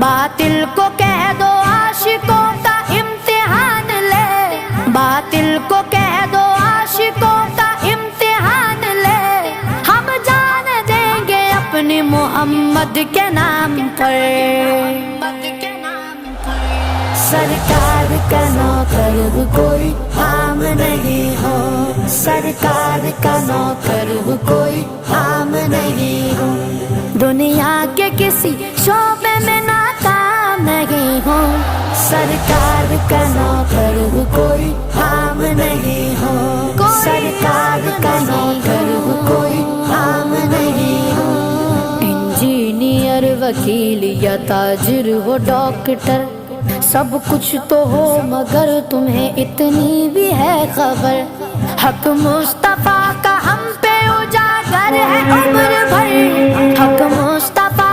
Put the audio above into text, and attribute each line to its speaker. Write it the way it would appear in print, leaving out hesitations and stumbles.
Speaker 1: باطل کو کہہ دو عاشقوں کا امتحان لے، باطل کو کہہ دو عاشقوں کا امتحان لے، ہم جان دیں گے اپنے محمد کے نام پر۔ سرکار کا نوکر کوئی عام نہیں ہو، سرکار کا نوکر کوئی عام نہیں ہو، دنیا کے کسی شعبے میں ناکام نہیں ہو، سرکار کا نوکر کوئی عام نہیں ہو، سرکار کا نوکر کوئی عام نہیں ہو۔ انجینئر، وکیل یا تاجر ہو، ڈاکٹر، سب کچھ تو ہو مگر تمہیں اتنی بھی ہے خبر، حق مصطفیٰ کا ہم پہ اجاگر ہے عمر بھر، حق مصطفیٰ